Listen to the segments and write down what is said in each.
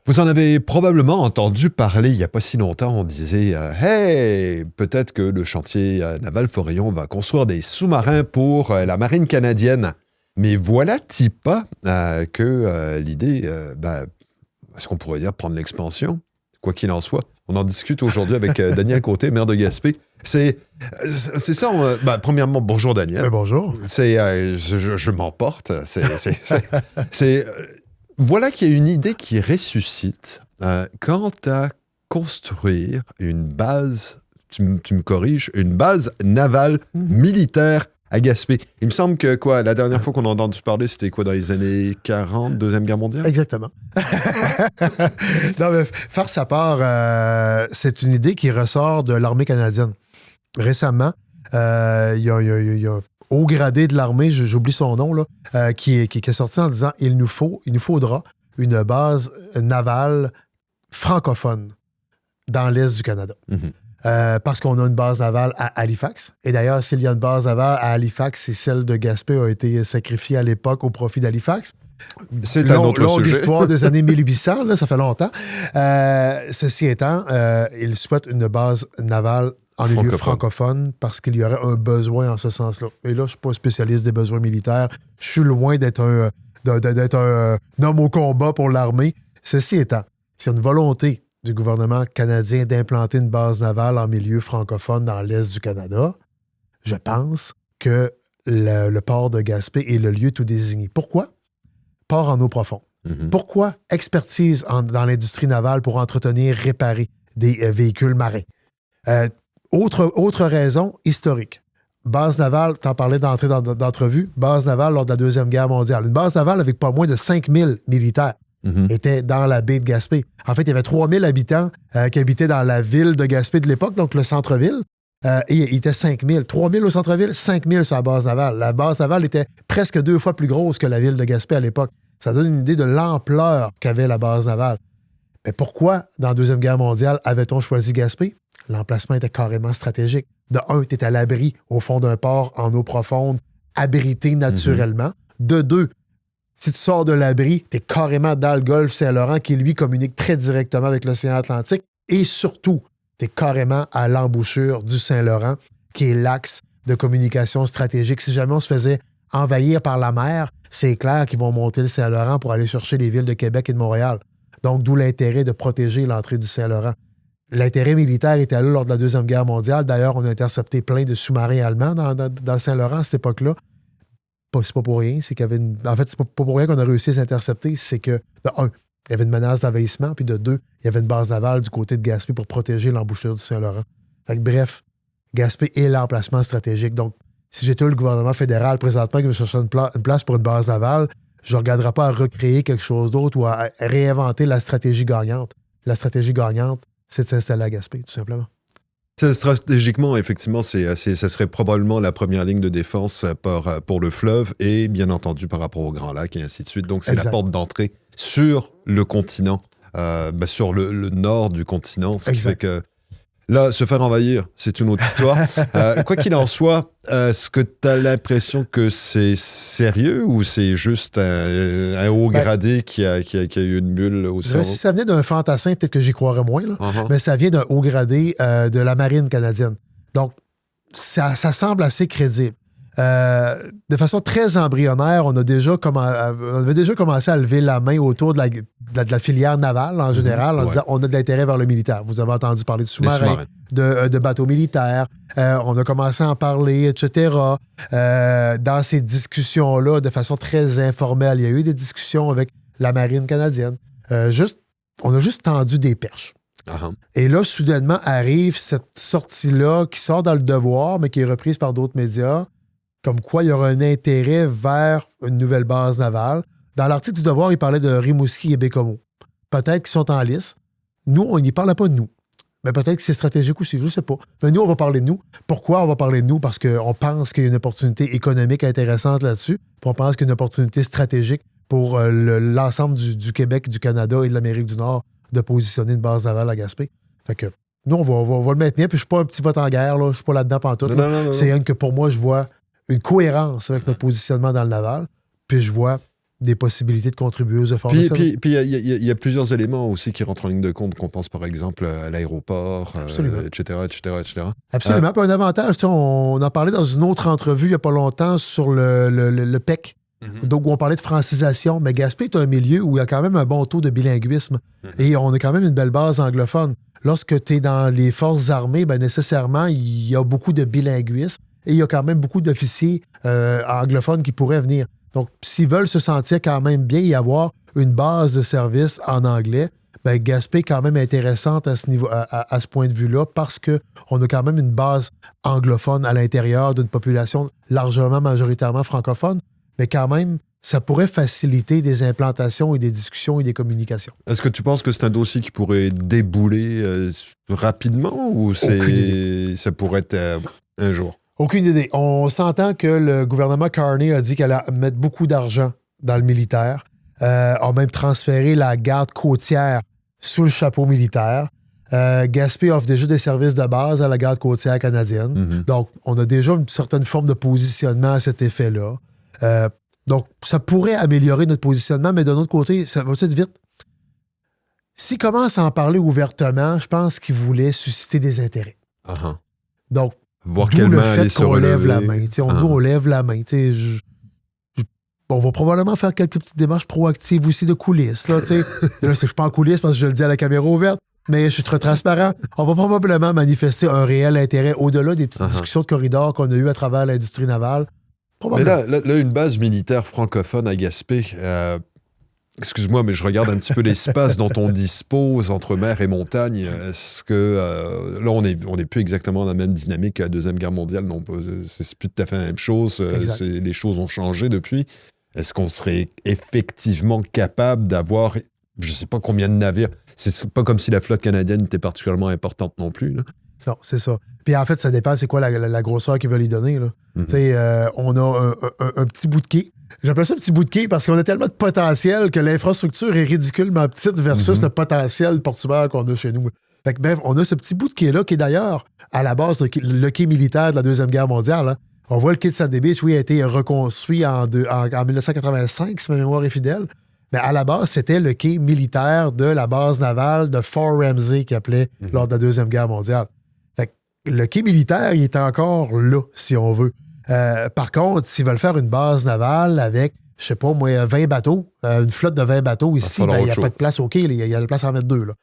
Vous en avez probablement entendu parler il n'y a pas si longtemps. On disait Hey, peut-être que le chantier naval Forillon va construire des sous-marins pour la marine canadienne. Mais voilà-t-il pas que l'idée, est-ce qu'on pourrait dire prendre l'expansion? Quoi qu'il en soit. On en discute aujourd'hui avec Daniel Côté, maire de Gaspé. C'est ça. Premièrement, bonjour Daniel. Bonjour. Je m'emporte. Voilà qu'il y a une idée qui ressuscite quant à construire une base, tu me corriges, une base navale militaire à Gaspé. Il me semble que, la dernière fois qu'on a entendu parler, c'était dans les années 40, Deuxième Guerre mondiale? Exactement. Non, mais farce à part, c'est une idée qui ressort de l'armée canadienne. Récemment, il y a haut gradé de l'armée, j'oublie son nom, là, qui est sorti en disant il nous faudra une base navale francophone dans l'Est du Canada. Mm-hmm. Parce qu'on a une base navale à Halifax. Et d'ailleurs, s'il y a une base navale à Halifax, c'est celle de Gaspé a été sacrifiée à l'époque au profit d'Halifax. C'est un autre longue sujet. Histoire des années 1800, là, ça fait longtemps. Ceci étant, il souhaite une base navale en milieu francophone parce qu'il y aurait un besoin en ce sens-là. Et là, je ne suis pas spécialiste des besoins militaires. Je suis loin d'être un homme au combat pour l'armée. Ceci étant, c'est une volonté du gouvernement canadien d'implanter une base navale en milieu francophone dans l'Est du Canada. Je pense que le port de Gaspé est le lieu tout désigné. Pourquoi? Port en eau profonde. Mm-hmm. Pourquoi expertise dans l'industrie navale pour entretenir, réparer des véhicules marins? Autre raison historique. Base navale, t'en parlais d'entrevue, base navale lors de la Deuxième Guerre mondiale. Une base navale avec pas moins de 5000 militaires était dans la baie de Gaspé. En fait, il y avait 3000 habitants qui habitaient dans la ville de Gaspé de l'époque, donc le centre-ville. Et il était 5000. 3000 au centre-ville, 5000 sur la base navale. La base navale était presque 2 fois plus grosse que la ville de Gaspé à l'époque. Ça donne une idée de l'ampleur qu'avait la base navale. Mais pourquoi, dans la Deuxième Guerre mondiale, avait-on choisi Gaspé? L'emplacement était carrément stratégique. De un, tu es à l'abri au fond d'un port en eau profonde, abrité naturellement. Mm-hmm. De deux, si tu sors de l'abri, tu es carrément dans le golfe Saint-Laurent qui, lui, communique très directement avec l'océan Atlantique. Et surtout, tu es carrément à l'embouchure du Saint-Laurent, qui est l'axe de communication stratégique. Si jamais on se faisait envahir par la mer, c'est clair qu'ils vont monter le Saint-Laurent pour aller chercher les villes de Québec et de Montréal. Donc, d'où l'intérêt de protéger l'entrée du Saint-Laurent. L'intérêt militaire était là lors de la Deuxième Guerre mondiale. D'ailleurs, on a intercepté plein de sous-marins allemands dans le Saint-Laurent à cette époque-là. C'est pas pour rien. C'est c'est pas pour rien qu'on a réussi à les intercepter. C'est que, de un, il y avait une menace d'envahissement, puis de deux, il y avait une base navale du côté de Gaspé pour protéger l'embouchure du Saint-Laurent. Fait que, bref, Gaspé est l'emplacement stratégique. Donc, si j'étais le gouvernement fédéral présentement qui me cherchait une place pour une base navale, je ne regarderais pas à recréer quelque chose d'autre ou à réinventer la stratégie gagnante. La stratégie gagnante, c'est de s'installer à Gaspé, tout simplement. Stratégiquement, effectivement, ça serait probablement la première ligne de défense pour le fleuve et, bien entendu, par rapport au Grand Lac et ainsi de suite. Donc, c'est la porte d'entrée sur le continent, sur le nord du continent. Ce qui fait que là, se faire envahir, c'est une autre histoire. Quoi qu'il en soit, est-ce que tu as l'impression que c'est sérieux ou c'est juste un haut gradé qui a eu une bulle au cerveau? Si ça venait d'un fantassin, peut-être que j'y croirais moins, là. Mais ça vient d'un haut gradé de la marine canadienne. Donc, ça semble assez crédible. De façon très embryonnaire, on avait déjà commencé à lever la main autour de la filière navale en général en disant on a de l'intérêt vers le militaire. Vous avez entendu parler de sous-marins, de bateaux militaires. On a commencé à en parler, etc. Dans ces discussions-là, de façon très informelle, il y a eu des discussions avec la marine canadienne. On a juste tendu des perches. Uh-huh. Et là, soudainement, arrive cette sortie-là qui sort dans le Devoir, mais qui est reprise par d'autres médias, comme quoi il y aura un intérêt vers une nouvelle base navale. Dans l'article du Devoir, il parlait de Rimouski et Bécomo. Peut-être qu'ils sont en lice. Nous, on n'y parlait pas de nous. Mais peut-être que c'est stratégique aussi, je ne sais pas. Mais nous, on va parler de nous. Pourquoi on va parler de nous? Parce qu'on pense qu'il y a une opportunité économique intéressante là-dessus. Puis on pense qu'il y a une opportunité stratégique pour l'ensemble du Québec, du Canada et de l'Amérique du Nord de positionner une base navale à Gaspé. Fait que nous, on va le maintenir. Puis je ne suis pas un petit vote en guerre. Là. Je ne suis pas là-dedans pantoute. Non. C'est rien que pour moi, je vois une cohérence avec notre positionnement dans le naval. Puis je vois des possibilités de contribuer aux efforts puis, de puis il y a plusieurs éléments aussi qui rentrent en ligne de compte, qu'on pense par exemple à l'aéroport, etc. Absolument. Puis un avantage, on en parlait dans une autre entrevue il n'y a pas longtemps sur le PEC, donc où on parlait de francisation, mais Gaspé est un milieu où il y a quand même un bon taux de bilinguisme et on a quand même une belle base anglophone. Lorsque tu es dans les forces armées, ben nécessairement, il y a beaucoup de bilinguisme et il y a quand même beaucoup d'officiers anglophones qui pourraient venir. Donc, s'ils veulent se sentir quand même bien et avoir une base de service en anglais, ben Gaspé est quand même intéressante à ce niveau, à ce point de vue-là parce qu'on a quand même une base anglophone à l'intérieur d'une population largement, majoritairement francophone, mais quand même, ça pourrait faciliter des implantations et des discussions et des communications. Est-ce que tu penses que c'est un dossier qui pourrait débouler rapidement ou ça pourrait être un jour? Aucune idée. On s'entend que le gouvernement Carney a dit qu'elle allait mettre beaucoup d'argent dans le militaire, a même transféré la garde côtière sous le chapeau militaire. Gaspé offre déjà des services de base à la garde côtière canadienne. Donc, on a déjà une certaine forme de positionnement à cet effet-là. Donc, ça pourrait améliorer notre positionnement, mais d'un autre côté, ça va être vite. S'il commence à en parler ouvertement, je pense qu'il voulait susciter des intérêts. Donc, voir quelle main aller se relever. Lève la main. On lève la main. On va probablement faire quelques petites démarches proactives aussi de coulisses. Là, je suis pas en coulisses parce que je le dis à la caméra ouverte, mais je suis très transparent. On va probablement manifester un réel intérêt au-delà des petites discussions de corridor qu'on a eues à travers l'industrie navale. Mais là, une base militaire francophone à Gaspé, excuse-moi, mais je regarde un petit peu l'espace dont on dispose entre mer et montagne. Est-ce que là, on est plus exactement dans la même dynamique que la Deuxième Guerre mondiale? Non, c'est plus tout à fait la même chose. Les choses ont changé depuis. Est-ce qu'on serait effectivement capable d'avoir, je ne sais pas combien de navires? C'est pas comme si la flotte canadienne était particulièrement importante non plus, là. Non, c'est ça. Puis en fait, ça dépend, c'est quoi la grosseur qu'ils veulent y donner, là. On a un petit bout de quai. J'appelle ça un petit bout de quai parce qu'on a tellement de potentiel que l'infrastructure est ridiculement petite versus le potentiel portuaire qu'on a chez nous. Fait que, bref, on a ce petit bout de quai-là qui est d'ailleurs à la base le quai militaire de la Deuxième Guerre mondiale. Hein. On voit le quai de Sandy Beach, oui, a été reconstruit en 1985, si ma mémoire est fidèle. Mais à la base, c'était le quai militaire de la base navale de Fort Ramsey qui appelait lors de la Deuxième Guerre mondiale. Fait que le quai militaire, il est encore là, si on veut. Par contre, s'ils veulent faire une base navale avec, je sais pas, moi, 20 bateaux, une flotte de 20 bateaux ici, il n'y a pas de place au quai, il y a la place à en mettre 2, là.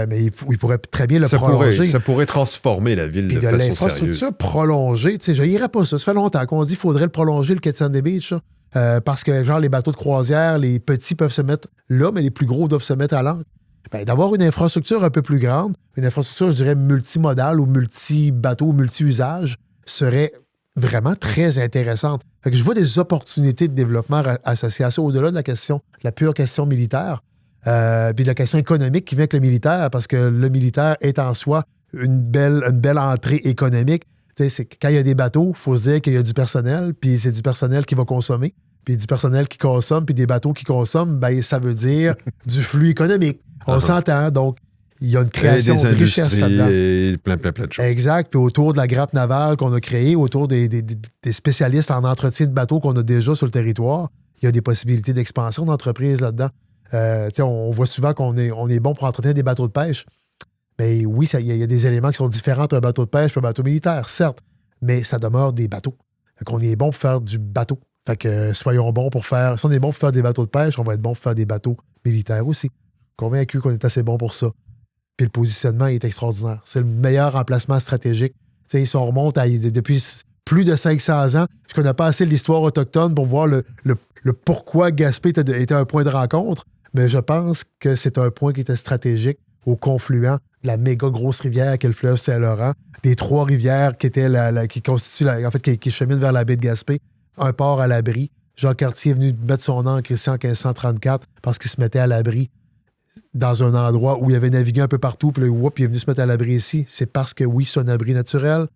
Mais il pourrait très bien le prolonger. Ça pourrait transformer la ville de façon sérieuse. L'infrastructure prolongée, tu sais, je n'irais pas ça. Ça fait longtemps qu'on dit qu'il faudrait le prolonger, le quai de Sandy Beach, parce que, genre, les bateaux de croisière, les petits peuvent se mettre là, mais les plus gros doivent se mettre à l'ancre. Ben, d'avoir une infrastructure un peu plus grande, une infrastructure, je dirais, multimodale ou multi-bateau, multi-usage, serait vraiment très intéressante. Fait que je vois des opportunités de développement associées à ça, au-delà de la question, de la pure question militaire. Puis de la question économique qui vient avec le militaire, parce que le militaire est en soi une belle entrée économique. Quand il y a des bateaux, il faut se dire qu'il y a du personnel, puis c'est du personnel qui va consommer, puis du personnel qui consomme, puis des bateaux qui consomment, ben, ça veut dire du flux économique. On s'entend, donc il y a une création de richesse là-dedans. Et plein de choses. Exact, puis autour de la grappe navale qu'on a créée, autour des spécialistes en entretien de bateaux qu'on a déjà sur le territoire, il y a des possibilités d'expansion d'entreprises là-dedans. On voit souvent qu'on est bon pour entretenir des bateaux de pêche. Mais oui, il y a des éléments qui sont différents d'un bateau de pêche et un bateau militaire, certes, mais ça demeure des bateaux. Fait qu'on est bon pour faire du bateau. Fait que soyons bons pour faire... Si on est bon pour faire des bateaux de pêche, on va être bon pour faire des bateaux militaires aussi. Convaincu qu'on est assez bon pour ça. Puis le positionnement est extraordinaire. C'est le meilleur emplacement stratégique. T'sais, si on remonte depuis plus de 500 ans, je connais pas assez l'histoire autochtone pour voir le pourquoi Gaspé était un point de rencontre, mais je pense que c'est un point qui était stratégique au confluent de la méga grosse rivière qu'est le fleuve Saint-Laurent, des trois rivières qui étaient qui constituent, qui cheminent vers la baie de Gaspé, un port à l'abri. Jacques Cartier est venu mettre son ancre ici en 1534 parce qu'il se mettait à l'abri dans un endroit où il avait navigué un peu partout, puis là, il est venu se mettre à l'abri ici. C'est parce que, oui, c'est un abri naturel.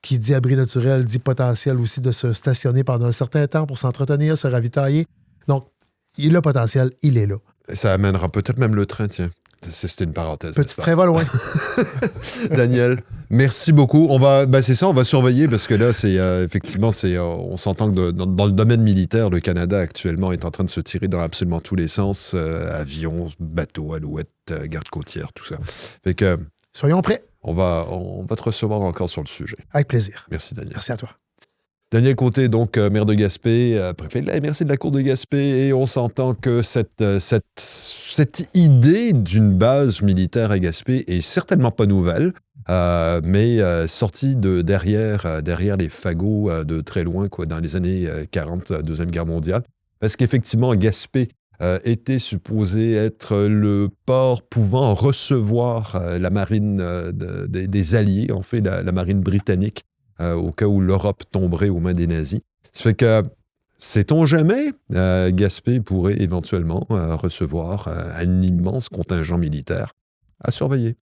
Qui dit abri naturel dit potentiel aussi de se stationner pendant un certain temps pour s'entretenir, se ravitailler. Donc, le potentiel, il est là. Ça amènera peut-être même le train, tiens. C'était une parenthèse. Petit train va loin. Daniel, Merci beaucoup. C'est ça, on va surveiller parce que là, c'est effectivement, on s'entend que dans le domaine militaire, le Canada actuellement est en train de se tirer dans absolument tous les sens. Avions, bateaux, alouettes, gardes côtières, tout ça. Fait que... Soyons prêts. On va te recevoir encore sur le sujet. Avec plaisir. Merci, Daniel. Merci à toi. Daniel Côté, donc maire de Gaspé, préfet de la MRC de la Cour de Gaspé, et on s'entend que cette idée d'une base militaire à Gaspé est certainement pas nouvelle, mais sortie de derrière les fagots de très loin, quoi, dans les années 40, Deuxième Guerre mondiale, parce qu'effectivement, Gaspé était supposé être le port pouvant recevoir la marine des Alliés, en fait, la marine britannique, au cas où l'Europe tomberait aux mains des nazis. Ça fait que, sait-on jamais, Gaspé pourrait éventuellement recevoir un immense contingent militaire à surveiller.